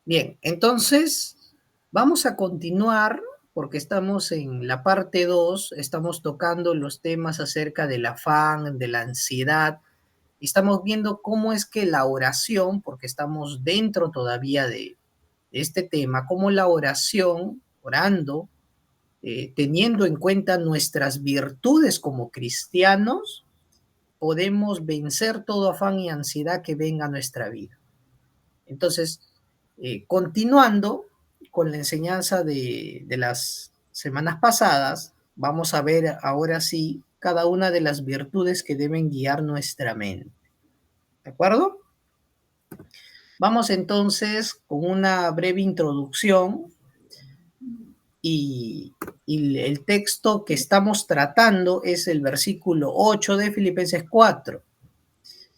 Bien, entonces vamos a continuar porque estamos en la parte 2. Estamos tocando los temas acerca del afán, de la ansiedad, y estamos viendo cómo es que la oración, porque estamos dentro todavía de este tema, cómo la oración, orando, teniendo en cuenta nuestras virtudes como cristianos, podemos vencer todo afán y ansiedad que venga a nuestra vida. Entonces, continuando con la enseñanza de las semanas pasadas, vamos a ver ahora sí cada una de las virtudes que deben guiar nuestra mente. ¿De acuerdo? Vamos entonces con una breve introducción y, y el texto que estamos tratando es el versículo 8 de Filipenses 4.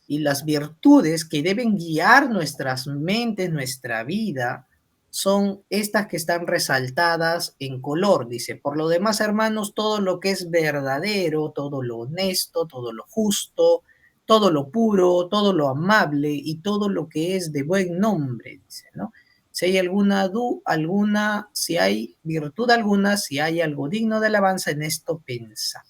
Y las virtudes que deben guiar nuestras mentes, nuestra vida, son estas que están resaltadas en color. Dice, por lo demás, hermanos, todo lo que es verdadero, todo lo honesto, todo lo justo, todo lo puro, todo lo amable y todo lo que es de buen nombre, dice, ¿no? Si hay si hay virtud alguna, si hay algo digno de alabanza, en esto pensa.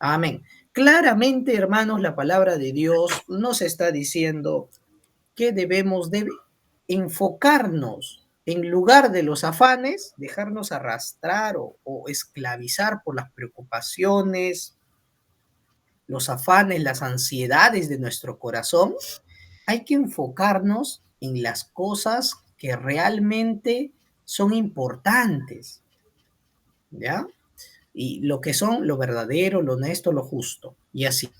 Amén. Claramente, hermanos, la palabra de Dios nos está diciendo que debemos de enfocarnos en lugar de los afanes, dejarnos arrastrar o esclavizar por las preocupaciones, los afanes, las ansiedades de nuestro corazón. Hay que enfocarnos en las cosas que realmente son importantes, ¿ya? Y lo que son lo verdadero, lo honesto, lo justo, y así.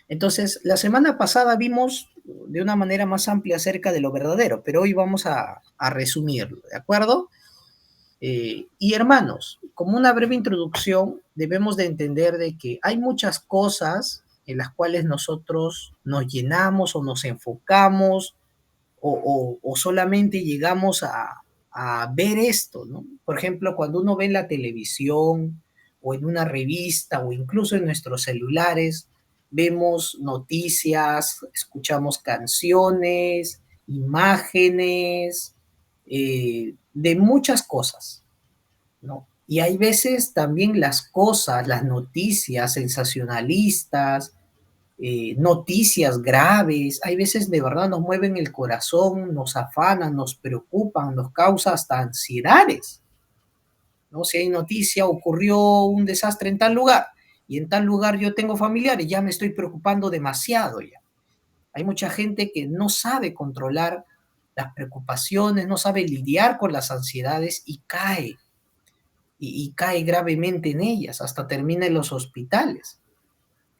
Entonces, la semana pasada vimos de una manera más amplia acerca de lo verdadero, pero hoy vamos a resumirlo, ¿de acuerdo? Y hermanos, como una breve introducción, debemos de entender de que hay muchas cosas en las cuales nosotros nos llenamos o nos enfocamos o solamente llegamos a ver esto, ¿no? Por ejemplo, cuando uno ve en la televisión o en una revista o incluso en nuestros celulares, vemos noticias, escuchamos canciones, imágenes, de muchas cosas, ¿no? Y hay veces también las cosas, las noticias sensacionalistas, noticias graves, hay veces de verdad nos mueven el corazón, nos afanan, nos preocupan, nos causa hasta ansiedades, ¿no? Si hay noticia, ocurrió un desastre en tal lugar y en tal lugar yo tengo familiares, ya me estoy preocupando demasiado ya. Hay mucha gente que no sabe controlar las preocupaciones, no sabe lidiar con las ansiedades y cae, y cae gravemente en ellas, hasta termina en los hospitales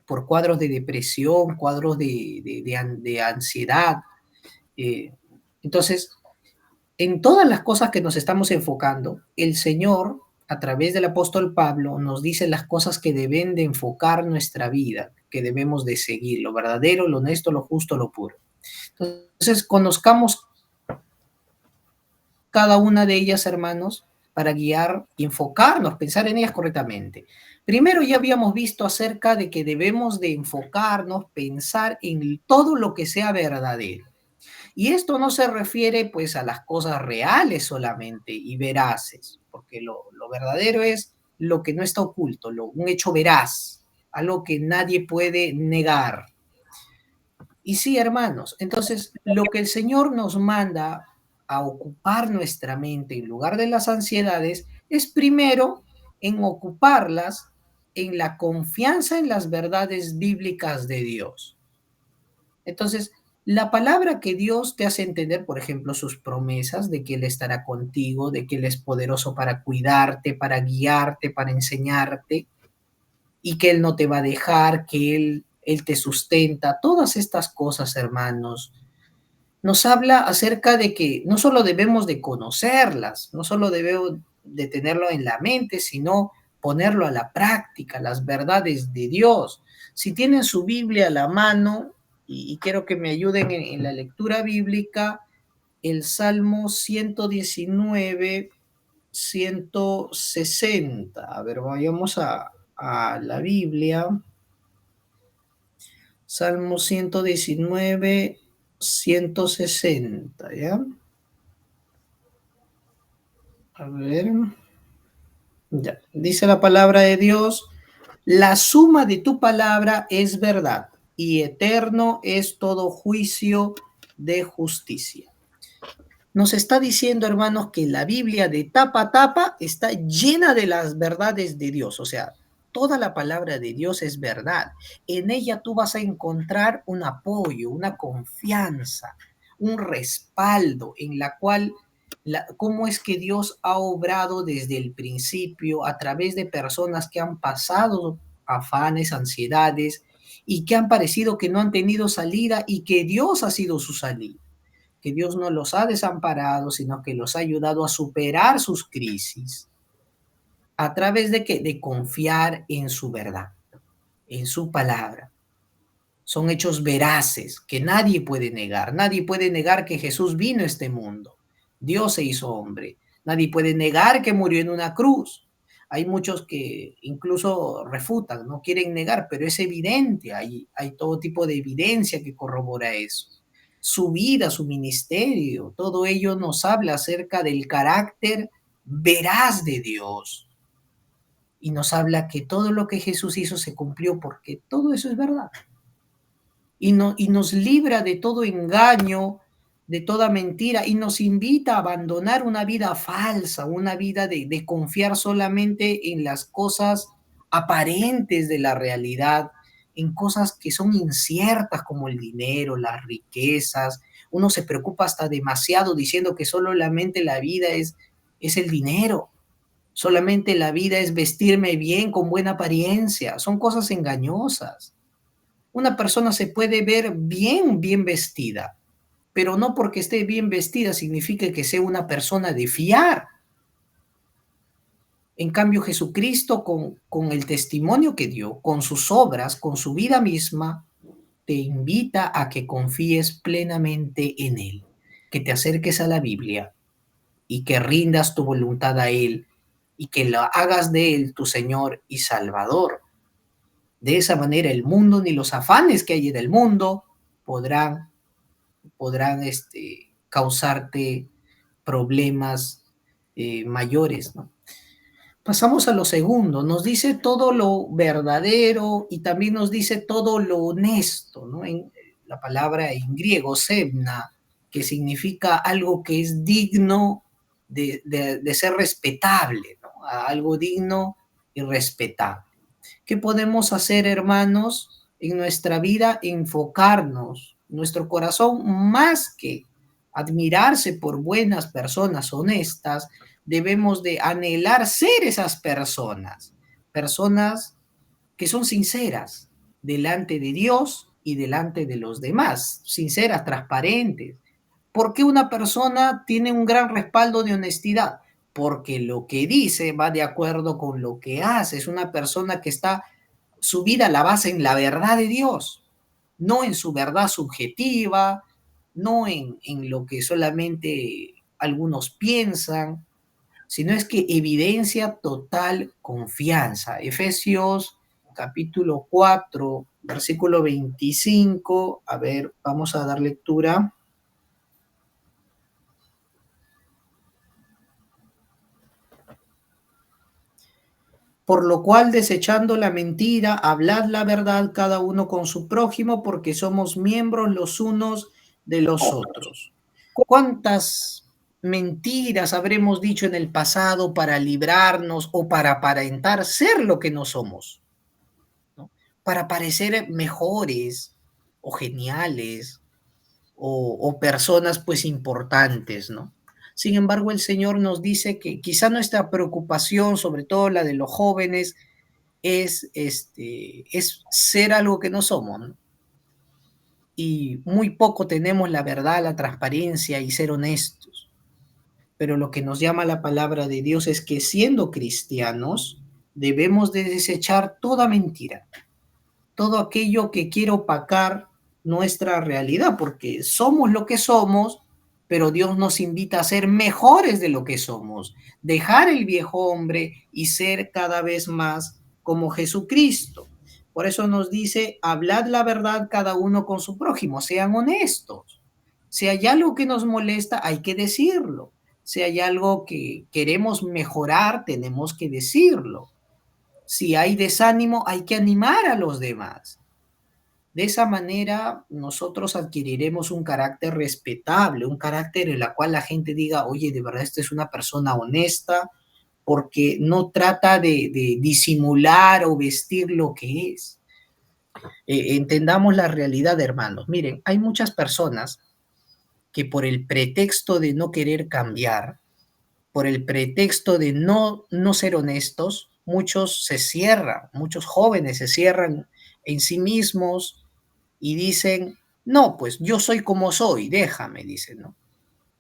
por cuadros de depresión, cuadros de ansiedad. Eh, entonces, en todas las cosas que nos estamos enfocando, el Señor, a través del apóstol Pablo, nos dice las cosas que deben de enfocar nuestra vida, que debemos de seguir, lo verdadero, lo honesto, lo justo, lo puro. Entonces, conozcamos cada una de ellas, hermanos, para guiar y enfocarnos, pensar en ellas correctamente. Primero ya habíamos visto acerca de que debemos de enfocarnos, pensar en todo lo que sea verdadero. Y esto no se refiere pues a las cosas reales solamente y veraces, porque lo verdadero es lo que no está oculto, un hecho veraz, algo que nadie puede negar. Y sí, hermanos, entonces lo que el Señor nos manda a ocupar nuestra mente en lugar de las ansiedades es primero en ocuparlas en la confianza en las verdades bíblicas de Dios. Entonces, la palabra que Dios te hace entender, por ejemplo, sus promesas de que Él estará contigo, de que Él es poderoso para cuidarte, para guiarte, para enseñarte, y que Él no te va a dejar, que Él te sustenta, todas estas cosas, hermanos, nos habla acerca de que no solo debemos de conocerlas, no solo debemos de tenerlo en la mente, sino ponerlo a la práctica, las verdades de Dios. Si tienen su Biblia a la mano, y quiero que me ayuden en la lectura bíblica, el Salmo 119, 160. A ver, vayamos a la Biblia. Salmo 119, 160, ¿ya? A ver, ya. Dice la palabra de Dios, la suma de tu palabra es verdad y eterno es todo juicio de justicia. Nos está diciendo, hermanos, que la Biblia de tapa a tapa está llena de las verdades de Dios. O sea, toda la palabra de Dios es verdad. En ella tú vas a encontrar un apoyo, una confianza, un respaldo en la cual, cómo es que Dios ha obrado desde el principio a través de personas que han pasado afanes, ansiedades y que han parecido que no han tenido salida y que Dios ha sido su salida, que Dios no los ha desamparado, sino que los ha ayudado a superar sus crisis. ¿A través de qué? De confiar en su verdad, en su palabra. Son hechos veraces que nadie puede negar. Nadie puede negar que Jesús vino a este mundo. Dios se hizo hombre. Nadie puede negar que murió en una cruz. Hay muchos que incluso refutan, no quieren negar, pero es evidente, hay todo tipo de evidencia que corrobora eso. Su vida, su ministerio, todo ello nos habla acerca del carácter veraz de Dios y nos habla que todo lo que Jesús hizo se cumplió porque todo eso es verdad y nos libra de todo engaño, de toda mentira y nos invita a abandonar una vida falsa, una vida de confiar solamente en las cosas aparentes de la realidad, en cosas que son inciertas como el dinero, las riquezas. Uno se preocupa hasta demasiado diciendo que solamente la vida es el dinero. Solamente la vida es vestirme bien con buena apariencia. Son cosas engañosas. Una persona se puede ver bien vestida, pero no porque esté bien vestida significa que sea una persona de fiar. En cambio, Jesucristo, con el testimonio que dio, con sus obras, con su vida misma, te invita a que confíes plenamente en Él, que te acerques a la Biblia y que rindas tu voluntad a Él y que la hagas de Él tu Señor y Salvador. De esa manera el mundo ni los afanes que hay en el mundo podrán causarte problemas mayores, ¿no? Pasamos a lo segundo, nos dice todo lo verdadero y también nos dice todo lo honesto, ¿no? En, la palabra en griego, semna, que significa algo que es digno de ser respetable, ¿no? Algo digno y respetable. ¿Qué podemos hacer, hermanos, en nuestra vida? Enfocarnos, nuestro corazón, más que admirarse por buenas personas honestas, debemos de anhelar ser esas personas, personas que son sinceras delante de Dios y delante de los demás, sinceras, transparentes. ¿Por qué una persona tiene un gran respaldo de honestidad? Porque lo que dice va de acuerdo con lo que hace. Es una persona que está, su vida la basa en la verdad de Dios, no en su verdad subjetiva, no en lo que solamente algunos piensan, sino es que evidencia total confianza. Efesios capítulo 4, versículo 25. A ver, vamos a dar lectura. Por lo cual, desechando la mentira, hablad la verdad cada uno con su prójimo, porque somos miembros los unos de los otros. ¿Cuántas mentiras habremos dicho en el pasado para librarnos o para aparentar ser lo que no somos, ¿no? Para parecer mejores o geniales o personas pues importantes, ¿no? Sin embargo, el Señor nos dice que quizá nuestra preocupación, sobre todo la de los jóvenes, es ser algo que no somos, ¿no? Y muy poco tenemos la verdad, la transparencia y ser honestos. Pero lo que nos llama la palabra de Dios es que siendo cristianos debemos de desechar toda mentira, todo aquello que quiere opacar nuestra realidad, porque somos lo que somos, pero Dios nos invita a ser mejores de lo que somos, dejar el viejo hombre y ser cada vez más como Jesucristo. Por eso nos dice, hablad la verdad cada uno con su prójimo, sean honestos. Si hay algo que nos molesta, hay que decirlo. Si hay algo que queremos mejorar, tenemos que decirlo. Si hay desánimo, hay que animar a los demás. De esa manera, nosotros adquiriremos un carácter respetable, un carácter en el cual la gente diga, oye, de verdad, esta es una persona honesta, porque no trata de disimular o vestir lo que es. Entendamos la realidad, hermanos. Miren, hay muchas personas que por el pretexto de no querer cambiar, por el pretexto de no ser honestos, muchos se cierran, muchos jóvenes se cierran en sí mismos y dicen, no, pues yo soy como soy, déjame, dicen, ¿no?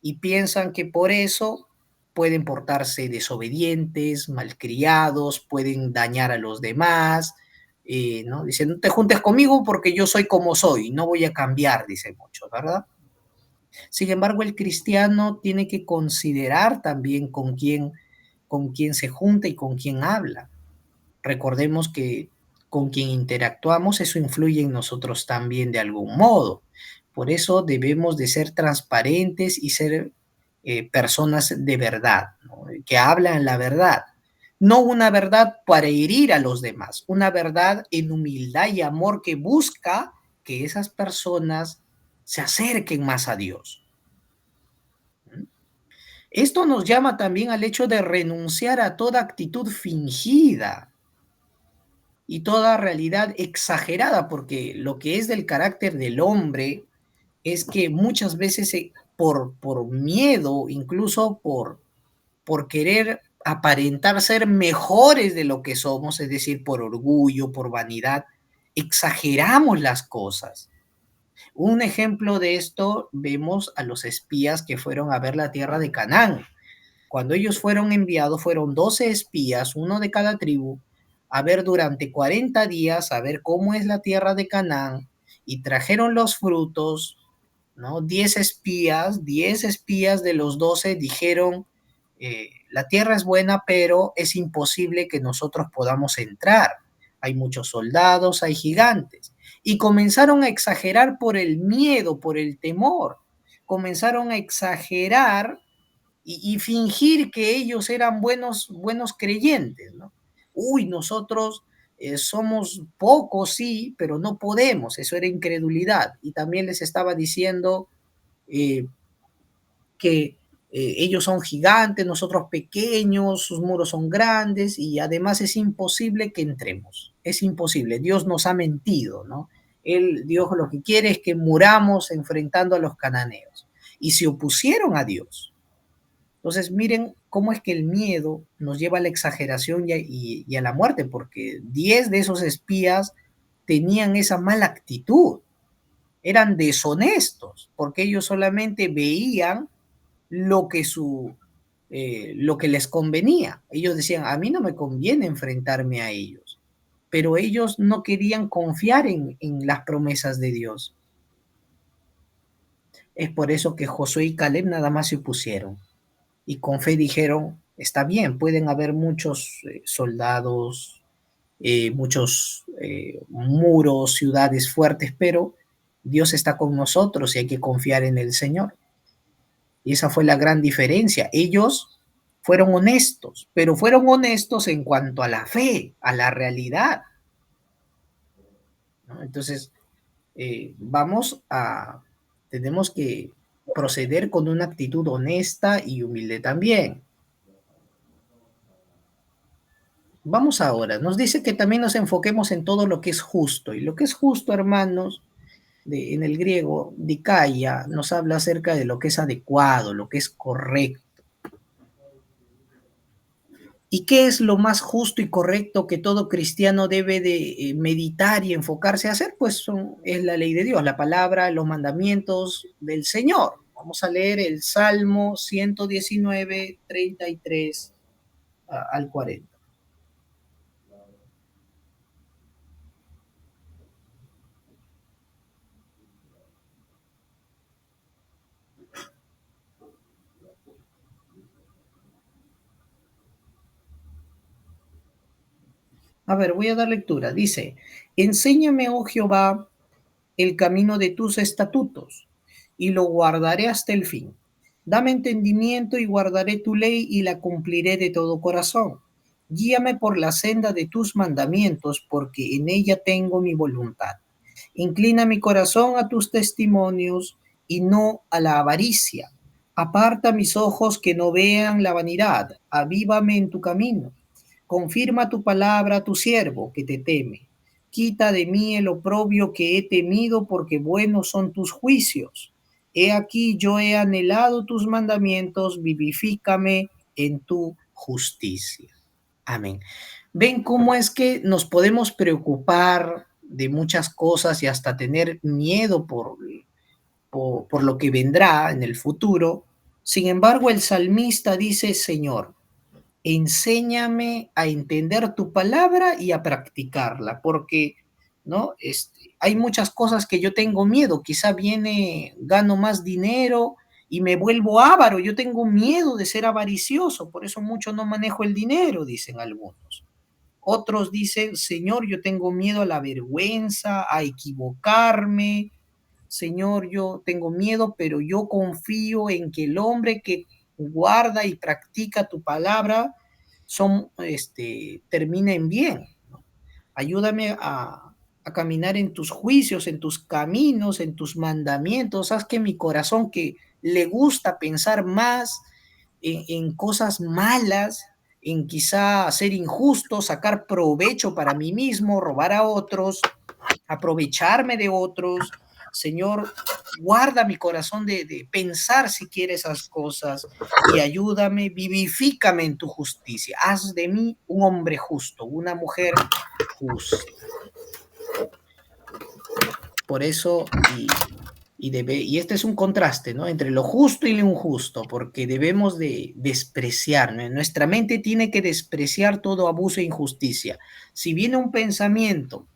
Y piensan que por eso pueden portarse desobedientes, malcriados, pueden dañar a los demás, ¿no? Dicen, no te juntes conmigo porque yo soy como soy, no voy a cambiar, dicen muchos, ¿verdad? Sin embargo, el cristiano tiene que considerar también con quién se junta y con quién habla. Recordemos que con quien interactuamos, eso influye en nosotros también de algún modo. Por eso debemos de ser transparentes y ser personas de verdad, ¿no? Que hablan la verdad. No una verdad para herir a los demás, una verdad en humildad y amor que busca que esas personas se acerquen más a Dios. Esto nos llama también al hecho de renunciar a toda actitud fingida y toda realidad exagerada, porque lo que es del carácter del hombre es que muchas veces por miedo, incluso por querer aparentar ser mejores de lo que somos, es decir, por orgullo, por vanidad, exageramos las cosas. Un ejemplo de esto vemos a los espías que fueron a ver la tierra de Canaán. Cuando ellos fueron enviados, fueron 12 espías, uno de cada tribu, a ver durante 40 días, a ver cómo es la tierra de Canaán, y trajeron los frutos, ¿no? 10 espías de los 12 dijeron, la tierra es buena, pero es imposible que nosotros podamos entrar. Hay muchos soldados, hay gigantes. Y comenzaron a exagerar por el miedo, por el temor. Comenzaron a exagerar y fingir que ellos eran buenos creyentes, ¿no? Uy, nosotros somos pocos, sí, pero no podemos, eso era incredulidad. Y también les estaba diciendo eh, que ellos son gigantes, nosotros pequeños, sus muros son grandes y además es imposible que entremos, es imposible, Dios nos ha mentido, ¿no? Dios lo que quiere es que muramos enfrentando a los cananeos y se opusieron a Dios. Entonces, miren cómo es que el miedo nos lleva a la exageración y a la muerte, porque 10 de esos espías tenían esa mala actitud, eran deshonestos, porque ellos solamente veían lo que, lo que les convenía. Ellos decían, a mí no me conviene enfrentarme a ellos, pero ellos no querían confiar en las promesas de Dios. Es por eso que Josué y Caleb nada más se opusieron y con fe dijeron, está bien, pueden haber muchos soldados, muchos muros, ciudades fuertes, pero Dios está con nosotros y hay que confiar en el Señor. Y esa fue la gran diferencia. Ellos fueron honestos, pero fueron honestos en cuanto a la fe, a la realidad, ¿no? Entonces, tenemos que proceder con una actitud honesta y humilde también. Vamos ahora, nos dice que también nos enfoquemos en todo lo que es justo. Y lo que es justo, hermanos, en el griego, dikaia, nos habla acerca de lo que es adecuado, lo que es correcto. ¿Y qué es lo más justo y correcto que todo cristiano debe de meditar y enfocarse a hacer? Pues es la ley de Dios, la palabra, los mandamientos del Señor. Vamos a leer el Salmo 119, 33 al 40. A ver, voy a dar lectura. Dice, enséñame, oh Jehová, el camino de tus estatutos, y lo guardaré hasta el fin. Dame entendimiento y guardaré tu ley y la cumpliré de todo corazón. Guíame por la senda de tus mandamientos, porque en ella tengo mi voluntad. Inclina mi corazón a tus testimonios y no a la avaricia. Aparta mis ojos que no vean la vanidad. Avívame en tu camino. Confirma tu palabra a tu siervo que te teme. Quita de mí el oprobio que he temido, porque buenos son tus juicios. He aquí yo he anhelado tus mandamientos, vivifícame en tu justicia. Amén. ¿Ven cómo es que nos podemos preocupar de muchas cosas y hasta tener miedo por lo que vendrá en el futuro? Sin embargo, el salmista dice: Señor, enséñame a entender tu palabra y a practicarla, porque ¿no? Hay muchas cosas que yo tengo miedo, quizá gano más dinero y me vuelvo avaro, yo tengo miedo de ser avaricioso, por eso mucho no manejo el dinero, dicen algunos. Otros dicen: Señor, yo tengo miedo a la vergüenza, a equivocarme. Señor, yo tengo miedo, pero yo confío en que el hombre que guarda y practica tu palabra termina en bien, ¿no? Ayúdame a caminar en tus juicios, en tus caminos, en tus mandamientos. Haz que mi corazón, que le gusta pensar más en cosas malas, en quizá ser injusto, sacar provecho para mí mismo, robar a otros, aprovecharme de otros. Señor, guarda mi corazón de pensar siquiera esas cosas y ayúdame, vivifícame en tu justicia. Haz de mí un hombre justo, una mujer justa. Por eso, y este es un contraste, ¿no? Entre lo justo y lo injusto, porque debemos de despreciar, ¿no? Nuestra mente tiene que despreciar todo abuso e injusticia. Si viene un pensamiento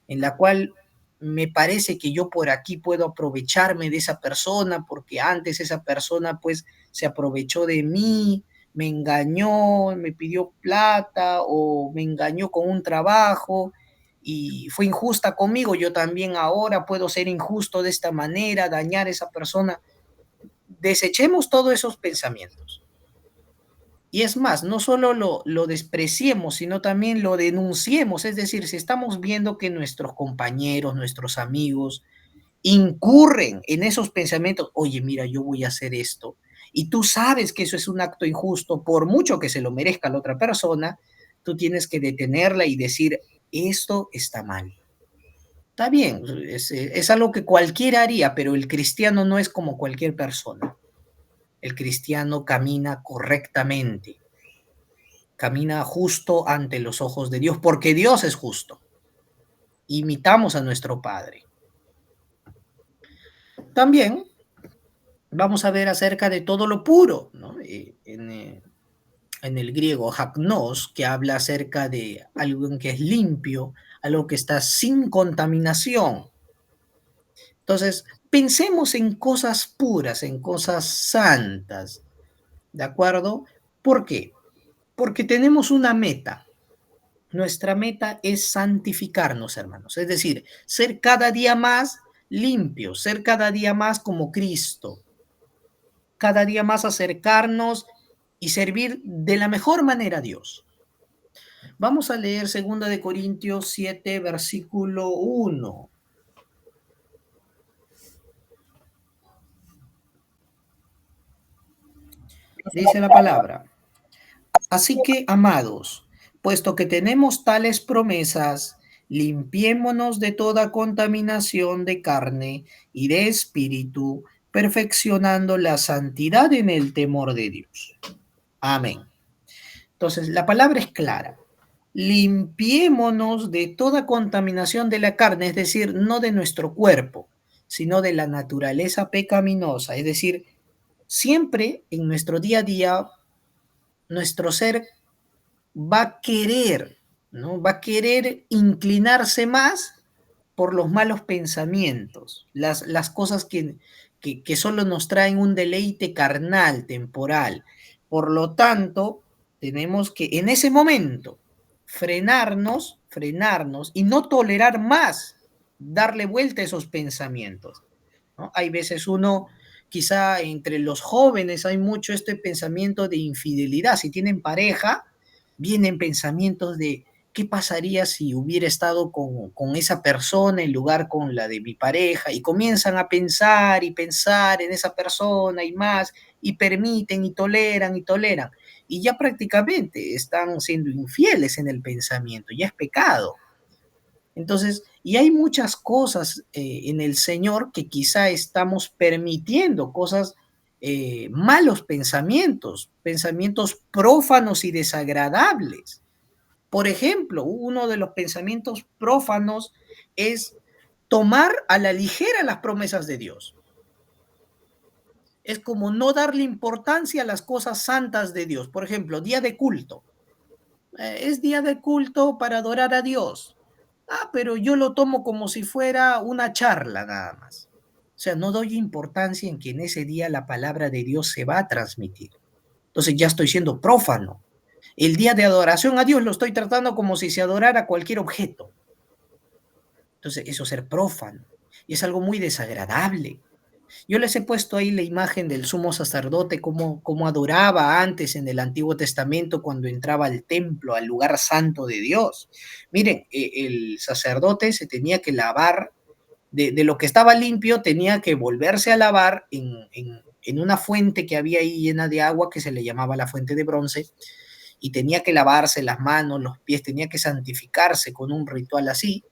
en la cual me parece que yo por aquí puedo aprovecharme de esa persona, porque antes esa persona pues se aprovechó de mí, me engañó, me pidió plata o me engañó con un trabajo y fue injusta conmigo, yo también ahora puedo ser injusto de esta manera, dañar a esa persona. Desechemos todos esos pensamientos. Y es más, no solo lo despreciemos, sino también lo denunciemos. Es decir, si estamos viendo que nuestros compañeros, nuestros amigos incurren en esos pensamientos: oye, mira, yo voy a hacer esto, y tú sabes que eso es un acto injusto, por mucho que se lo merezca la otra persona, tú tienes que detenerla y decir: esto está mal. Está bien, es algo que cualquiera haría, pero el cristiano no es como cualquier persona. El cristiano camina correctamente, camina justo ante los ojos de Dios, porque Dios es justo. Imitamos a nuestro Padre. También vamos a ver acerca de todo lo puro, ¿no? En el griego, hagnos, que habla acerca de algo que es limpio, algo que está sin contaminación. Entonces, pensemos en cosas puras, en cosas santas, ¿de acuerdo? ¿Por qué? Porque tenemos una meta. Nuestra meta es santificarnos, hermanos, es decir, ser cada día más limpios, ser cada día más como Cristo, cada día más acercarnos y servir de la mejor manera a Dios. Vamos a leer 2 Corintios 7, versículo 1. Dice la palabra: así que, amados, puesto que tenemos tales promesas, limpiémonos de toda contaminación de carne y de espíritu, perfeccionando la santidad en el temor de Dios. Amén. Entonces, la palabra es clara. Limpiémonos de toda contaminación de la carne, es decir, no de nuestro cuerpo, sino de la naturaleza pecaminosa. Es decir, siempre en nuestro día a día, nuestro ser va a querer, ¿no? Va a querer inclinarse más por los malos pensamientos, las cosas que solo nos traen un deleite carnal, temporal. Por lo tanto, tenemos que en ese momento frenarnos y no tolerar más darle vuelta a esos pensamientos, ¿no? Hay veces uno quizá entre los jóvenes hay mucho este pensamiento de infidelidad. Si tienen pareja, vienen pensamientos de qué pasaría si hubiera estado con esa persona en lugar con la de mi pareja, y comienzan a pensar y pensar en esa persona y más, y permiten y toleran y toleran, y ya prácticamente están siendo infieles en el pensamiento, ya es pecado. Entonces, y hay muchas cosas en el Señor que quizá estamos permitiendo, cosas, malos pensamientos, pensamientos prófanos y desagradables. Por ejemplo, uno de los pensamientos prófanos es tomar a la ligera las promesas de Dios. Es como no darle importancia a las cosas santas de Dios. Por ejemplo, día de culto. Es día de culto para adorar a Dios. Ah, pero yo lo tomo como si fuera una charla nada más. O sea, no doy importancia en que en ese día la palabra de Dios se va a transmitir. Entonces ya estoy siendo prófano. El día de adoración a Dios lo estoy tratando como si se adorara cualquier objeto. Entonces eso es ser prófano. Y es algo muy desagradable. Yo les he puesto ahí la imagen del sumo sacerdote, cómo adoraba antes en el Antiguo Testamento cuando entraba al templo, al lugar santo de Dios. Miren, el sacerdote se tenía que lavar, de lo que estaba limpio, tenía que volverse a lavar en una fuente que había ahí llena de agua que se le llamaba la fuente de bronce, y tenía que lavarse las manos, los pies, tenía que santificarse con un ritual así,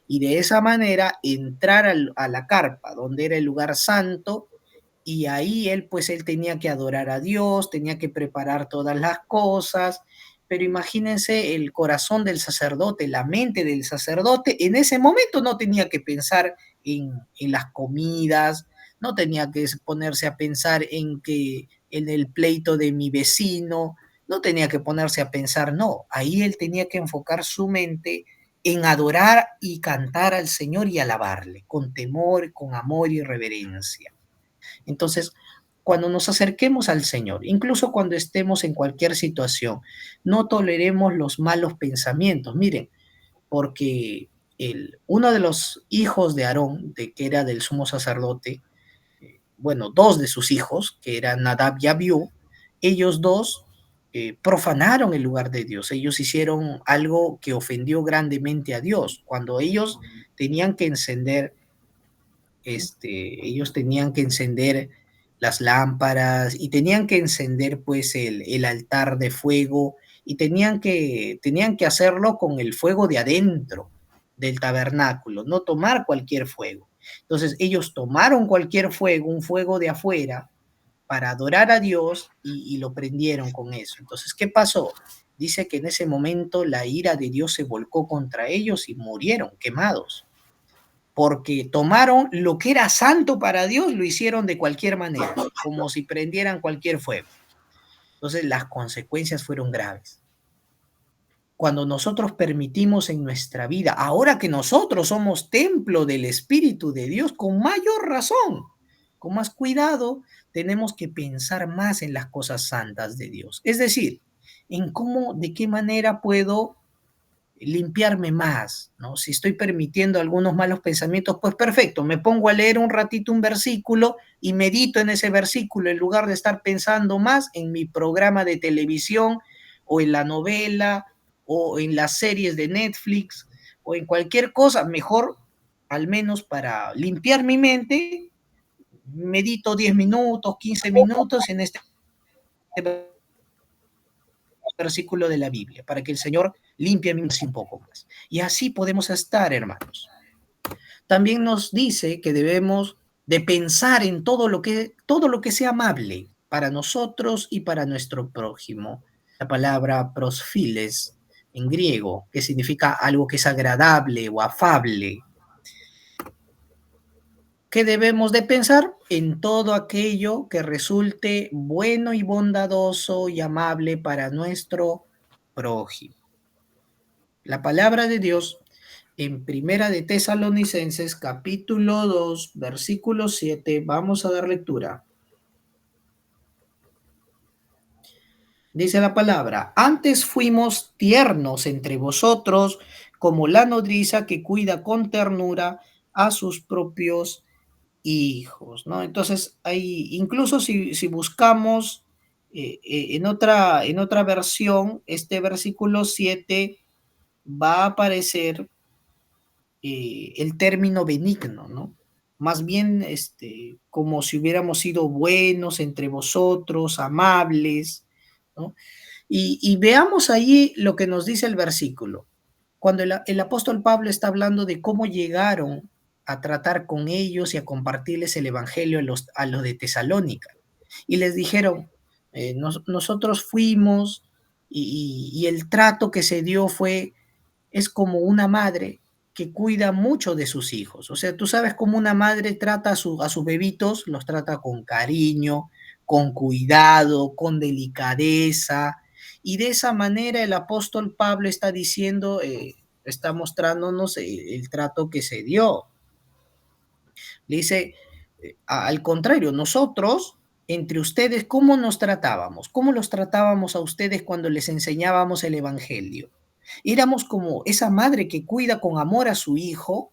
y de esa manera entrar a la carpa, donde era el lugar santo, y ahí él tenía que adorar a Dios, tenía que preparar todas las cosas, pero imagínense el corazón del sacerdote, la mente del sacerdote, en ese momento no tenía que pensar en las comidas, no tenía que ponerse a pensar en el pleito de mi vecino, no tenía que ponerse a pensar, no, ahí él tenía que enfocar su mente en adorar y cantar al Señor y alabarle, con temor, con amor y reverencia. Entonces, cuando nos acerquemos al Señor, incluso cuando estemos en cualquier situación, no toleremos los malos pensamientos. Miren, porque uno de los hijos de Aarón, que era del sumo sacerdote, bueno, dos de sus hijos, que eran Nadab y Abiú, ellos dos profanaron el lugar de Dios. Ellos hicieron algo que ofendió grandemente a Dios. Cuando tenían que encender ellos tenían que encender las lámparas y tenían que encender pues el altar de fuego, y tenían que hacerlo con el fuego de adentro del tabernáculo, no tomar cualquier fuego. Entonces ellos tomaron cualquier fuego, un fuego de afuera, para adorar a Dios, y lo prendieron con eso. Entonces, ¿qué pasó? Dice que en ese momento la ira de Dios se volcó contra ellos y murieron quemados, porque tomaron lo que era santo para Dios, lo hicieron de cualquier manera, como si prendieran cualquier fuego. Entonces las consecuencias fueron graves. Cuando nosotros permitimos en nuestra vida, ahora que nosotros somos templo del Espíritu de Dios, con mayor razón, con más cuidado, tenemos que pensar más en las cosas santas de Dios. Es decir, en cómo, de qué manera puedo limpiarme más, ¿no? Si estoy permitiendo algunos malos pensamientos, pues perfecto, me pongo a leer un ratito un versículo y medito en ese versículo en lugar de estar pensando más en mi programa de televisión o en la novela o en las series de Netflix o en cualquier cosa. Mejor, al menos para limpiar mi mente, medito 10 minutos, 15 minutos en este versículo de la Biblia, para que el Señor limpie mi mente un poco más. Y así podemos estar, hermanos. También nos dice que debemos de pensar en todo lo que sea amable para nosotros y para nuestro prójimo. La palabra prosfiles en griego, que significa algo que es agradable o afable. ¿Qué debemos de pensar? En todo aquello que resulte bueno y bondadoso y amable para nuestro prójimo. La palabra de Dios en Primera de Tesalonicenses, capítulo 2, versículo 7, vamos a dar lectura. Dice la palabra: antes fuimos tiernos entre vosotros, como la nodriza que cuida con ternura a sus propios hijos, ¿no? Entonces, hay, incluso si buscamos en otra versión, este versículo 7 va a aparecer el término benigno, ¿no? Más bien como si hubiéramos sido buenos entre vosotros, amables, ¿no? Y veamos ahí lo que nos dice el versículo. Cuando el apóstol Pablo está hablando de cómo llegaron a tratar con ellos y a compartirles el evangelio a los de Tesalónica. Y les dijeron, nosotros fuimos y el trato que se dio fue, es como una madre que cuida mucho de sus hijos. O sea, tú sabes cómo una madre trata a sus bebitos, los trata con cariño, con cuidado, con delicadeza. Y de esa manera el apóstol Pablo está diciendo, está mostrándonos el trato que se dio. Le dice, al contrario, nosotros, entre ustedes, ¿cómo nos tratábamos? ¿Cómo los tratábamos a ustedes cuando les enseñábamos el Evangelio? Éramos como esa madre que cuida con amor a su hijo,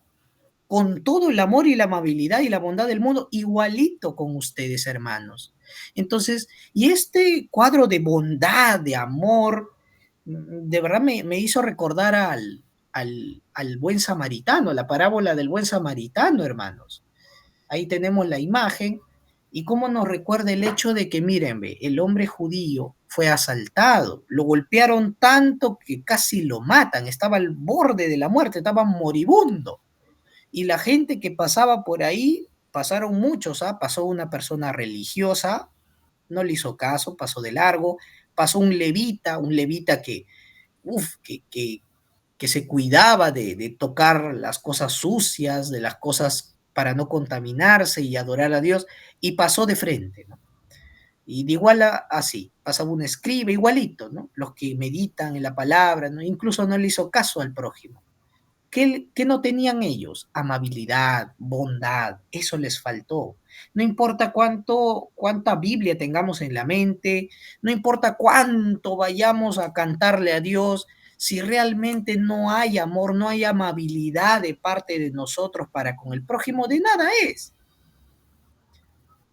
con todo el amor y la amabilidad y la bondad del mundo, igualito con ustedes, hermanos. Entonces, y este cuadro de bondad, de amor, de verdad me hizo recordar al buen samaritano, la parábola del buen samaritano, hermanos. Ahí tenemos la imagen y cómo nos recuerda el hecho de que, miren, el hombre judío fue asaltado, lo golpearon tanto que casi lo matan, estaba al borde de la muerte, estaba moribundo. Y la gente que pasaba por ahí, pasaron muchos, ¿ah? Pasó una persona religiosa, no le hizo caso, pasó de largo, pasó un levita que, uf, que se cuidaba de tocar las cosas sucias, de las cosas para no contaminarse y adorar a Dios, y pasó de frente, ¿no? Y de igual así, pasaba un escriba igualito, ¿no? Los que meditan en la palabra, ¿no? Incluso no le hizo caso al prójimo. ¿Qué no tenían ellos? Amabilidad, bondad, eso les faltó. No importa cuánta Biblia tengamos en la mente, no importa cuánto vayamos a cantarle a Dios, si realmente no hay amor, no hay amabilidad de parte de nosotros para con el prójimo, de nada es.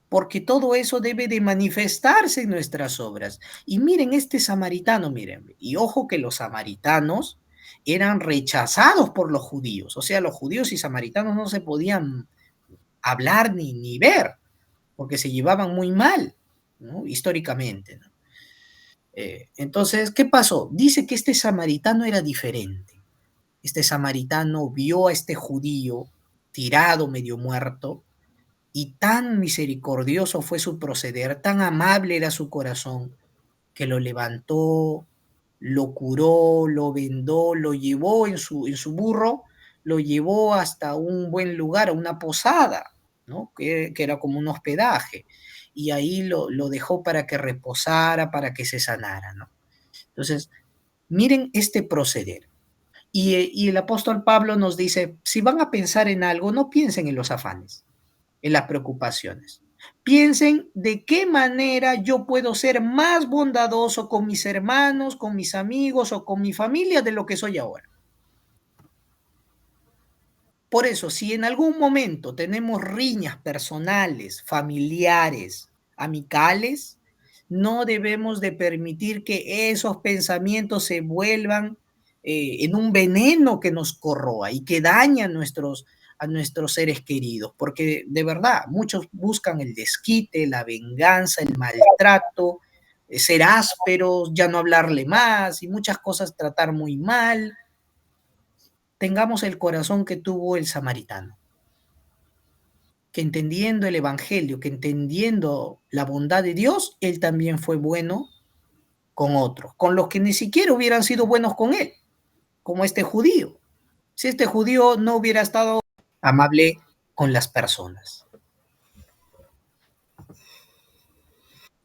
Porque todo eso debe de manifestarse en nuestras obras. Y miren este samaritano, miren, y ojo que los samaritanos eran rechazados por los judíos, o sea, los judíos y samaritanos no se podían hablar ni ver, porque se llevaban muy mal, ¿no? Históricamente, ¿no? Entonces, ¿qué pasó? Dice que este samaritano era diferente. Este samaritano vio a este judío tirado, medio muerto, y tan misericordioso fue su proceder, tan amable era su corazón, que lo levantó, lo curó, lo vendó, lo llevó en su burro, lo llevó hasta un buen lugar, a una posada, ¿no? Que era como un hospedaje. Y ahí lo dejó para que reposara, para que se sanara, ¿no? Entonces, miren este proceder. Y el apóstol Pablo nos dice, si van a pensar en algo, no piensen en los afanes, en las preocupaciones. Piensen de qué manera yo puedo ser más bondadoso con mis hermanos, con mis amigos o con mi familia de lo que soy ahora. Por eso, si en algún momento tenemos riñas personales, familiares, amicales, no debemos de permitir que esos pensamientos se vuelvan en un veneno que nos corroa y que daña a nuestros seres queridos, porque de verdad muchos buscan el desquite, la venganza, el maltrato, ser ásperos, ya no hablarle más y muchas cosas tratar muy mal. Tengamos el corazón que tuvo el samaritano, que entendiendo el Evangelio, que entendiendo la bondad de Dios, él también fue bueno con otros, con los que ni siquiera hubieran sido buenos con él, como este judío. Si este judío no hubiera estado amable con las personas.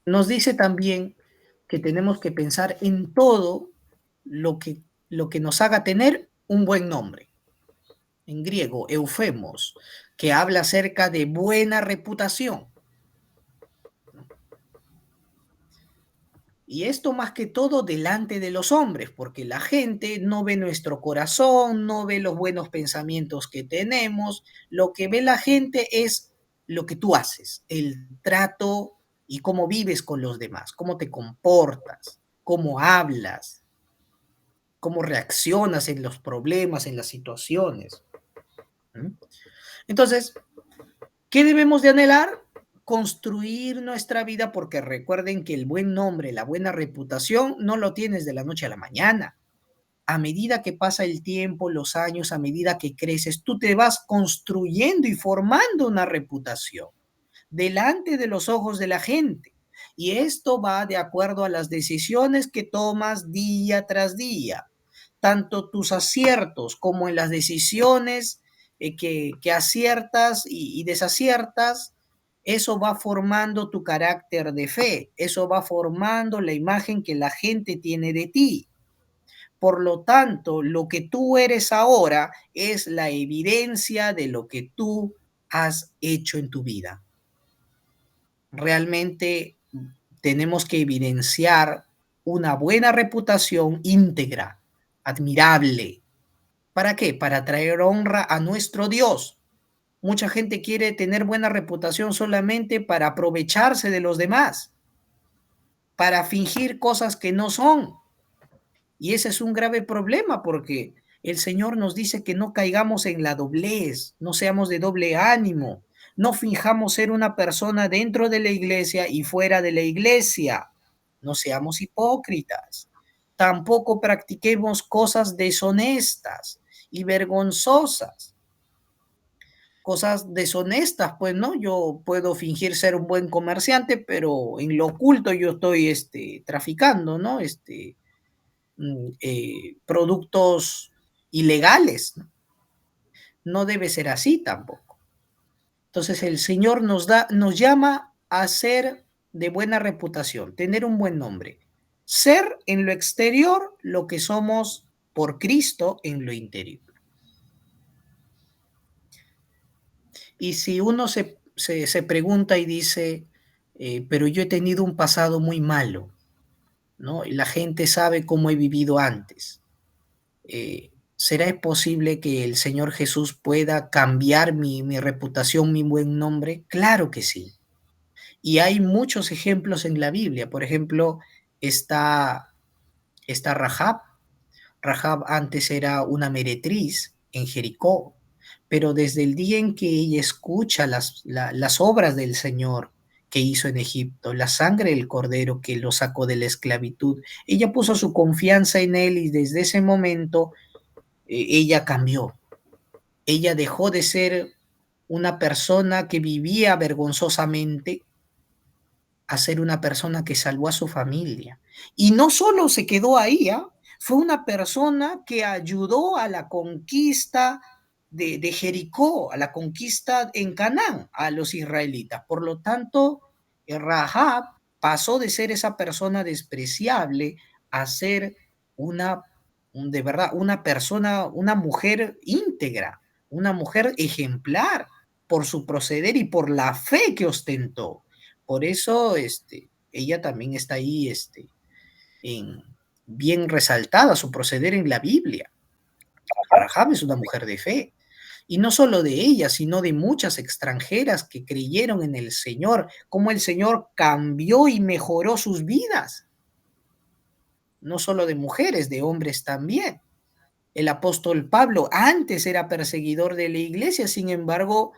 Nos dice también que tenemos que pensar en todo lo que nos haga tener un buen nombre. En griego, eufemos, que habla acerca de buena reputación. Y esto más que todo delante de los hombres, porque la gente no ve nuestro corazón, no ve los buenos pensamientos que tenemos, lo que ve la gente es lo que tú haces, el trato y cómo vives con los demás, cómo te comportas, cómo hablas, cómo reaccionas en los problemas, en las situaciones. ¿Mm? Entonces, ¿qué debemos de anhelar? Construir nuestra vida, porque recuerden que el buen nombre, la buena reputación, no lo tienes de la noche a la mañana. A medida que pasa el tiempo, los años, a medida que creces, tú te vas construyendo y formando una reputación delante de los ojos de la gente. Y esto va de acuerdo a las decisiones que tomas día tras día, tanto tus aciertos como en las decisiones que aciertas y desaciertas. Eso va formando tu carácter de fe, eso va formando la imagen que la gente tiene de ti. Por lo tanto, lo que tú eres ahora es la evidencia de lo que tú has hecho en tu vida. Realmente tenemos que evidenciar una buena reputación íntegra, admirable. ¿Para qué? Para traer honra a nuestro Dios. Mucha gente quiere tener buena reputación solamente para aprovecharse de los demás, para fingir cosas que no son. Y ese es un grave problema porque el Señor nos dice que no caigamos en la doblez, no seamos de doble ánimo, no finjamos ser una persona dentro de la iglesia y fuera de la iglesia, no seamos hipócritas, tampoco practiquemos cosas deshonestas y vergonzosas. Cosas deshonestas, pues, ¿no? Yo puedo fingir ser un buen comerciante, pero en lo oculto yo estoy traficando, ¿no? Productos ilegales. ¿No? No debe ser así tampoco. Entonces el Señor nos llama a ser de buena reputación, tener un buen nombre, ser en lo exterior lo que somos por Cristo en lo interior. Y si uno se pregunta y dice, pero yo he tenido un pasado muy malo, ¿no? Y la gente sabe cómo he vivido antes. ¿Será posible que el Señor Jesús pueda cambiar mi reputación, mi buen nombre? Claro que sí. Y hay muchos ejemplos en la Biblia. Por ejemplo, está, está Rahab. Rahab antes era una meretriz en Jericó, pero desde el día en que ella escucha las obras del Señor que hizo en Egipto, la sangre del cordero que lo sacó de la esclavitud, ella puso su confianza en él y desde ese momento ella cambió. Ella dejó de ser una persona que vivía vergonzosamente a ser una persona que salvó a su familia. Y no solo se quedó ahí, ¿eh? Fue una persona que ayudó a la conquista de Jericó, a la conquista en Canaán, a los israelitas. Por lo tanto, Rahab pasó de ser esa persona despreciable a ser una, de verdad, una persona, una mujer íntegra, una mujer ejemplar por su proceder y por la fe que ostentó. Por eso, ella también está ahí, en, bien resaltada su proceder en la Biblia. Rahab es una mujer de fe. Y no solo de ella, sino de muchas extranjeras que creyeron en el Señor, cómo el Señor cambió y mejoró sus vidas. No solo de mujeres, de hombres también. El apóstol Pablo antes era perseguidor de la iglesia, sin embargo,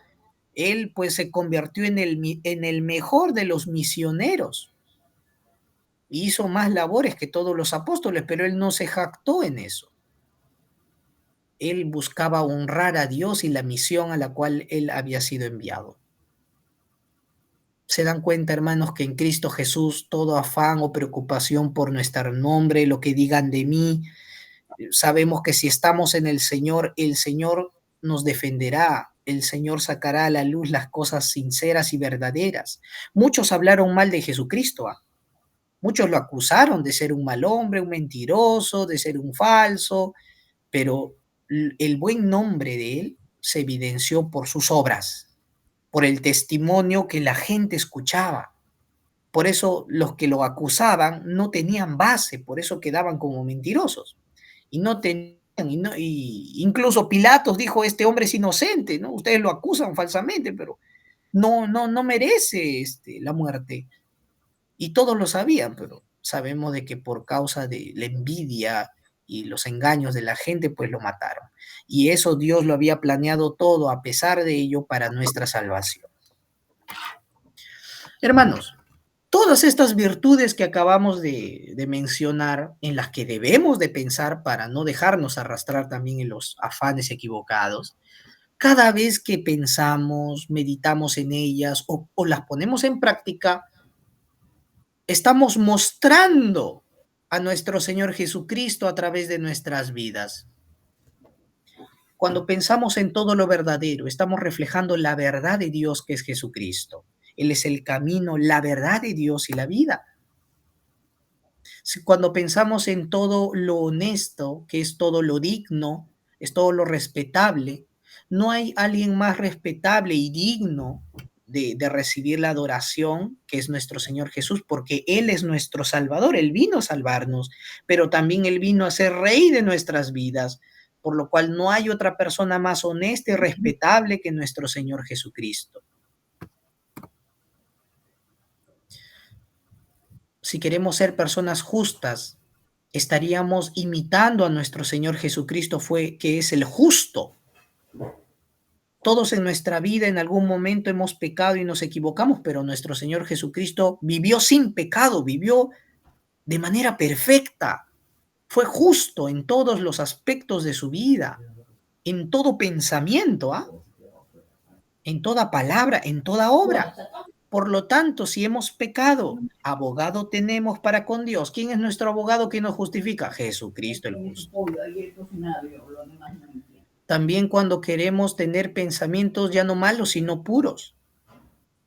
él pues se convirtió en el mejor de los misioneros. Hizo más labores que todos los apóstoles, pero él no se jactó en eso. Él buscaba honrar a Dios y la misión a la cual él había sido enviado. Se dan cuenta, hermanos, que en Cristo Jesús todo afán o preocupación por nuestro nombre, lo que digan de mí, sabemos que si estamos en el Señor nos defenderá, el Señor sacará a la luz las cosas sinceras y verdaderas. Muchos hablaron mal de Jesucristo, ¿ah? Muchos lo acusaron de ser un mal hombre, un mentiroso, de ser un falso, pero el buen nombre de él se evidenció por sus obras, por el testimonio que la gente escuchaba. Por eso los que lo acusaban no tenían base, por eso quedaban como mentirosos. Y no tenían, y incluso Pilatos dijo, este hombre es inocente, ¿no? Ustedes lo acusan falsamente, pero no merece la muerte. Y todos lo sabían, pero sabemos de que por causa de la envidia y los engaños de la gente, pues lo mataron. Y eso Dios lo había planeado todo, a pesar de ello, para nuestra salvación. Hermanos, todas estas virtudes que acabamos de mencionar, en las que debemos de pensar para no dejarnos arrastrar también en los afanes equivocados, cada vez que pensamos, meditamos en ellas o las ponemos en práctica, estamos mostrando a nuestro Señor Jesucristo a través de nuestras vidas. Cuando pensamos en todo lo verdadero, estamos reflejando la verdad de Dios, que es Jesucristo. Él es el camino, la verdad de Dios y la vida. Cuando pensamos en todo lo honesto, que es todo lo digno, es todo lo respetable, no hay alguien más respetable y digno de recibir la adoración, que es nuestro Señor Jesús, porque Él es nuestro Salvador, Él vino a salvarnos, pero también Él vino a ser Rey de nuestras vidas, por lo cual no hay otra persona más honesta y respetable que nuestro Señor Jesucristo. Si queremos ser personas justas, estaríamos imitando a nuestro Señor Jesucristo, que es el justo. Todos en nuestra vida en algún momento hemos pecado y nos equivocamos, pero nuestro Señor Jesucristo vivió sin pecado, vivió de manera perfecta. Fue justo en todos los aspectos de su vida, en todo pensamiento, ¿ah? En toda palabra, en toda obra. Por lo tanto, si hemos pecado, abogado tenemos para con Dios. ¿Quién es nuestro abogado que nos justifica? Jesucristo el justo. También cuando queremos tener pensamientos ya no malos, sino puros.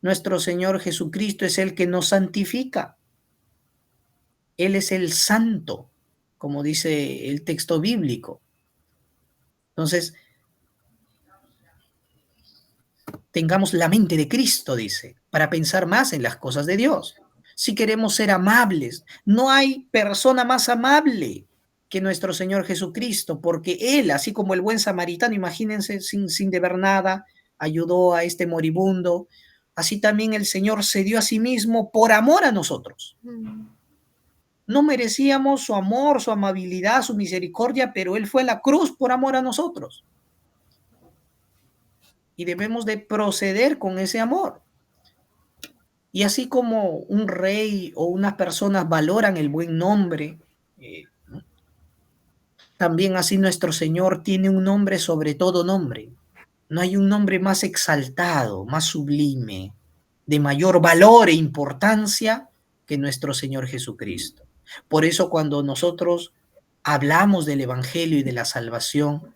Nuestro Señor Jesucristo es el que nos santifica. Él es el santo, como dice el texto bíblico. Entonces, tengamos la mente de Cristo, dice, para pensar más en las cosas de Dios. Si queremos ser amables, no hay persona más amable que nuestro Señor Jesucristo, porque Él, así como el buen samaritano, imagínense, sin deber nada, ayudó a este moribundo, así también el Señor se dio a sí mismo por amor a nosotros. No merecíamos su amor, su amabilidad, su misericordia, pero Él fue a la cruz por amor a nosotros. Y debemos de proceder con ese amor. Y así como un rey o unas personas valoran el buen nombre, también así nuestro Señor tiene un nombre sobre todo nombre. No hay un nombre más exaltado, más sublime, de mayor valor e importancia que nuestro Señor Jesucristo. Por eso cuando nosotros hablamos del Evangelio y de la salvación,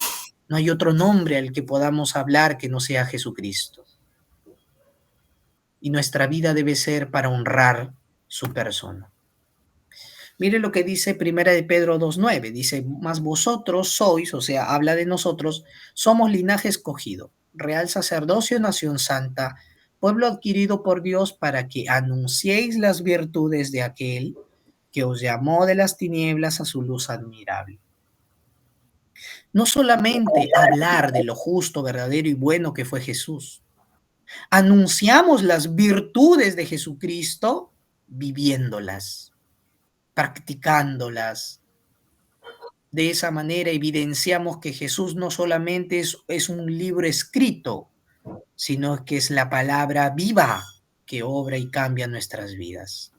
no hay otro nombre al que podamos hablar que no sea Jesucristo. Y nuestra vida debe ser para honrar su persona. Mire lo que dice Primera de Pedro 2:9. Dice, mas vosotros sois, o sea, habla de nosotros, somos linaje escogido, real sacerdocio, nación santa, pueblo adquirido por Dios para que anunciéis las virtudes de aquel que os llamó de las tinieblas a su luz admirable. No solamente hablar de lo justo, verdadero y bueno que fue Jesús. Anunciamos las virtudes de Jesucristo viviéndolas, practicándolas. De esa manera evidenciamos que Jesús no solamente es un libro escrito, sino que es la palabra viva que obra y cambia nuestras vidas.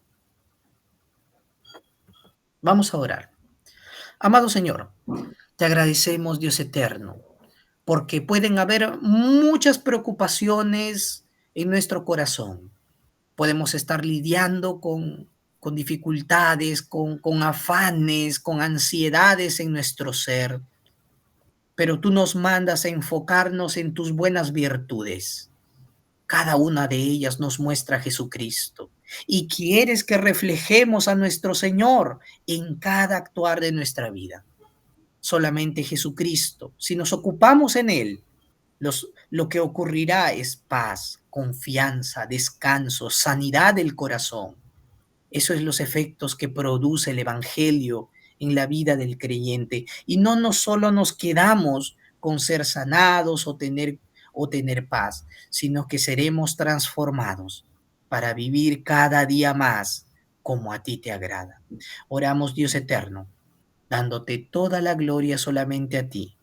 Vamos a orar. Amado Señor, te agradecemos, Dios eterno, porque pueden haber muchas preocupaciones en nuestro corazón. Podemos estar lidiando con dificultades, con afanes, con ansiedades en nuestro ser, pero tú nos mandas a enfocarnos en tus buenas virtudes. Cada una de ellas nos muestra a Jesucristo y quieres que reflejemos a nuestro Señor en cada actuar de nuestra vida. Solamente Jesucristo, si nos ocupamos en Él, lo que ocurrirá es paz, confianza, descanso, sanidad del corazón. Esos son los efectos que produce el Evangelio en la vida del creyente. Y no solo nos quedamos con ser sanados o tener paz, sino que seremos transformados para vivir cada día más como a ti te agrada. Oramos, Dios eterno, dándote toda la gloria solamente a ti.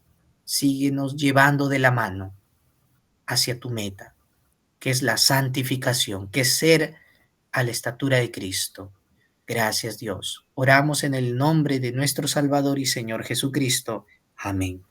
Síguenos llevando de la mano hacia tu meta, que es la santificación, que es ser a la estatura de Cristo. Gracias, Dios. Oramos en el nombre de nuestro Salvador y Señor Jesucristo. Amén.